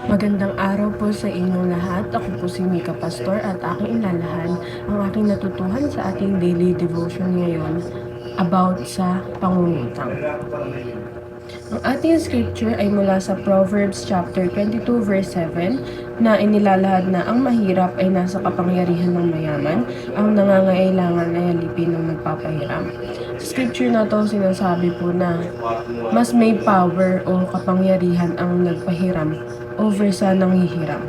Magandang araw po sa inyong lahat. Ako po si Mika Pastor at aking ilalahan ang aking natutuhan sa ating daily devotion ngayon about sa pangungutang. Ang ating scripture ay mula sa Proverbs chapter 22 verse 7 na inilalahad na ang mahirap ay nasa kapangyarihan ng mayaman, ang nangangailangan ay alipin ng nagpapahiram. Sa scripture na to sinasabi po na mas may power o kapangyarihan ang nagpahiram over sa nanghihiram.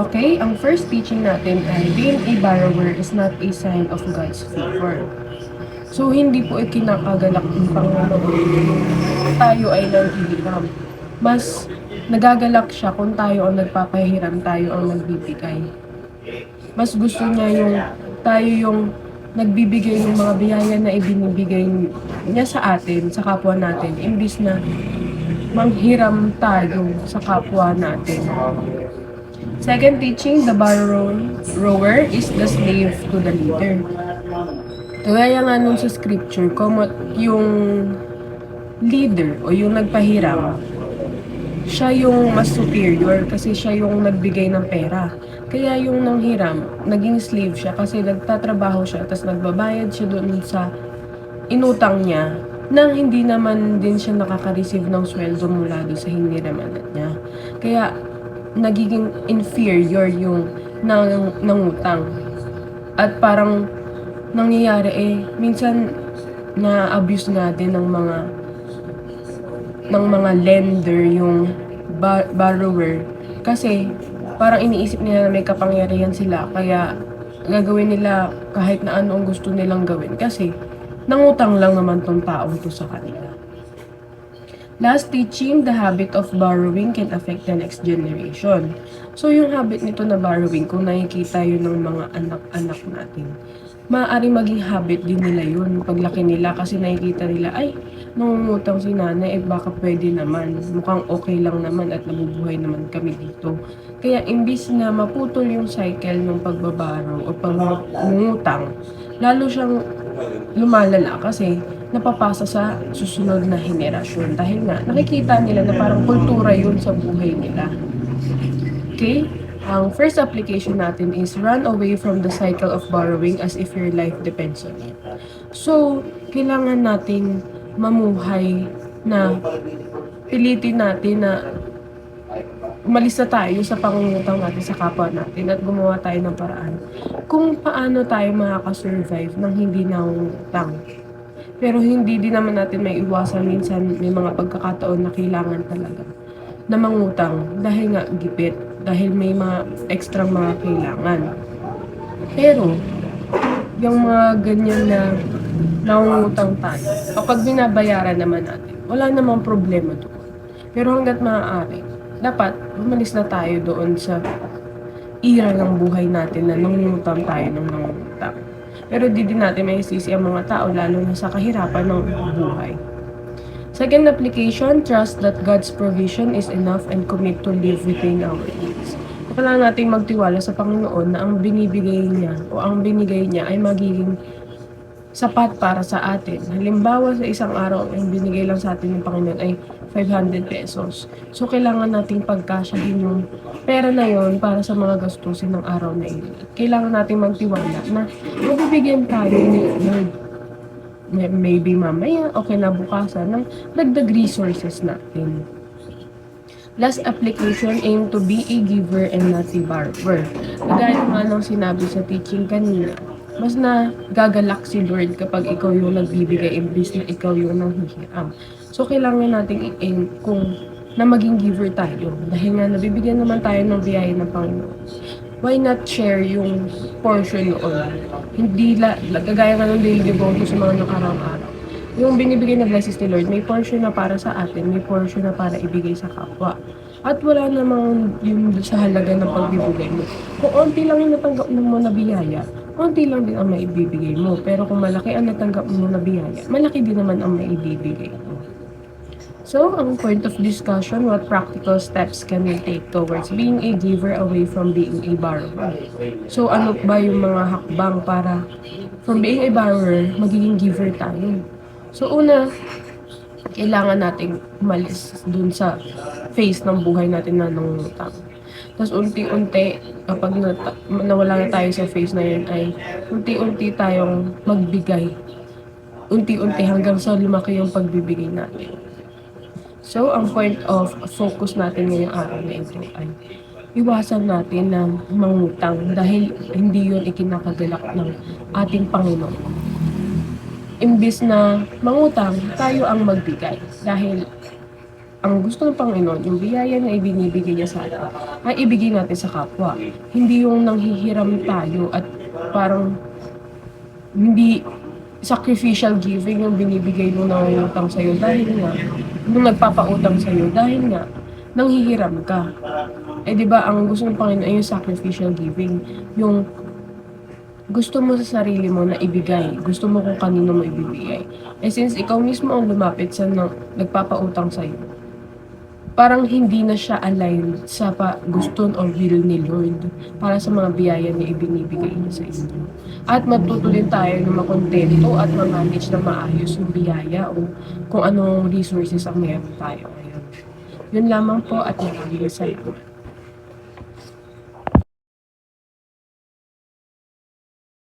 Okay, ang first teaching natin ay being a borrower is not a sign of God's favor. So, hindi po ikinakagalak ng Panginoon tayo ay nanghihiram. Mas nagagalak siya kung tayo ang nagpapahiram, tayo ang nagbibigay. Mas gusto niya yung tayo yung nagbibigay ng mga biyaya na ibinibigay niya sa atin, sa kapwa natin, imbis na manghiram tayo sa kapwa natin. Second teaching, the borrower is the slave to the leader. Kaya nga nung sa scripture, yung leader o yung nagpahiram, siya yung mas superior kasi siya yung nagbigay ng pera. Kaya yung nanghiram, naging slave siya kasi nagtatrabaho siya tapos nagbabayad siya doon sa inutang niya nang hindi naman din siya nakaka-receive ng sweldo mula doon sa hiniraman niya. Kaya nagiging inferior yung nangutang. At parang nangyayari minsan na-abuse nga din ng mga lender yung borrower kasi parang iniisip nila na may kapangyarihan sila kaya gagawin nila kahit na ano ang gusto nilang gawin kasi nangutang lang naman tong taong to sa kanila. Last teaching, the habit of borrowing can affect the next generation. So yung habit nito na borrowing, kung nakikita yun ng mga anak-anak natin, maaari maging habit din nila yun paglaki nila kasi nakikita nila, ay, nangungutang si nanay, baka pwede naman, mukhang okay lang naman at nabubuhay naman kami dito. Kaya imbis na maputol yung cycle ng pagbabaro o pangungutang, lalo siyang lumalala kasi napapasa sa susunod na henerasyon dahil nga nakikita nila na parang kultura yun sa buhay nila. Okay? Ang first application natin is run away from the cycle of borrowing as if your life depends on it. So, kailangan nating mamuhay na pilitin natin na umalis na tayo sa pangungutang natin sa kapwa natin at gumawa tayo ng paraan kung paano tayo makakasurvive nang hindi nangungutang. Pero hindi din naman natin may iwasan, minsan may mga pagkakataon na kailangan talaga na mangutang dahil nga gipit, dahil may mga extra mga kailangan. Pero yung mga ganyan na nangungutang tayo, kapag binabayaran naman natin, wala namang problema doon. Pero hanggat maaari, dapat umalis na tayo doon sa era ng buhay natin na nangungutang tayo ng nangungutang. Pero di din natin may isisi ang mga tao lalo na sa kahirapan ng buhay. Second application, trust that God's provision is enough and commit to live within our needs. Kailangan nating magtiwala sa Panginoon na ang binibigay niya o ang binigay niya ay magiging sapat para sa atin. Halimbawa, sa isang araw, ang binigay lang sa atin ng Panginoon ay 500 pesos. So, kailangan nating pagkasyahin yung pera na yon para sa mga gastusin ng araw na iyon. Kailangan nating magtiwala na mabibigyan tayo ni Lord. Maybe mamaya o kinabukasan ng dagdag resources natin. Last application, aim to be a giver and not a borrower. Kagaya nga ng sinabi sa teaching kanina, mas na gagalak si Lord kapag ikaw yung nagbibigay imbis na ikaw yung nanghihiram. So, kailangan nating i-aim kung na maging giver tayo. Dahil nga nabibigyan naman tayo ng biyaya ng Panginoon. Why not share yung portion noon? Hindi gagaya nga ng daily devotion sa mga nakarang-araw. Yung binibigay na blessings ni Lord, may portion na para sa atin, may portion na para ibigay sa kapwa. At wala namang yung sa halaga ng pagbibigay mo. Kung onti lang yung natanggap mo na biyaya, onti lang din ang maibibigay mo. Pero kung malaki ang natanggap mo na biyaya, malaki din naman ang maibibigay mo. So, ang point of discussion, what practical steps can we take towards being a giver away from being a borrower? So, ano ba yung mga hakbang para from being a borrower, magiging giver tayo? So, una, kailangan nating umalis dun sa phase ng buhay natin na nangungutang. Tapos unti-unti, kapag nawala na tayo sa phase na yun, ay unti-unti tayong magbigay. Unti-unti hanggang sa lumaki yung pagbibigay natin. So, ang point of focus natin ngayong araw na ito ay iwasan natin na mangutang dahil hindi yun ikinakagalak ng ating Panginoon. Imbis na mangutang, tayo ang magbigay dahil ang gusto ng Panginoon, yung biyaya na ibinibigay niya sa atin, ay ibigay natin sa kapwa. Hindi yung nanghihiram tayo at parang hindi sacrificial giving yung binibigay mo nangungutang sa'yo dahil nga, nung nagpapautang sa'yo dahil nga, nanghihiram ka. Eh di ba ang gusto ng Panginoon ay yung sacrificial giving, yung gusto mo sa sarili mo na ibigay, gusto mo kung kanino mo ibibigay. Eh since ikaw mismo ang lumapit sa nagpapautang sa'yo, parang hindi na siya aligned sa gusto o will ni Lord para sa mga biyaya na ibinibigay niya sa inyo. At matutuloy tayo na makontento at ma-manage na maayos yung biyaya o kung anong resources ang meron tayo ngayon. Yun lamang po at maraming salamat.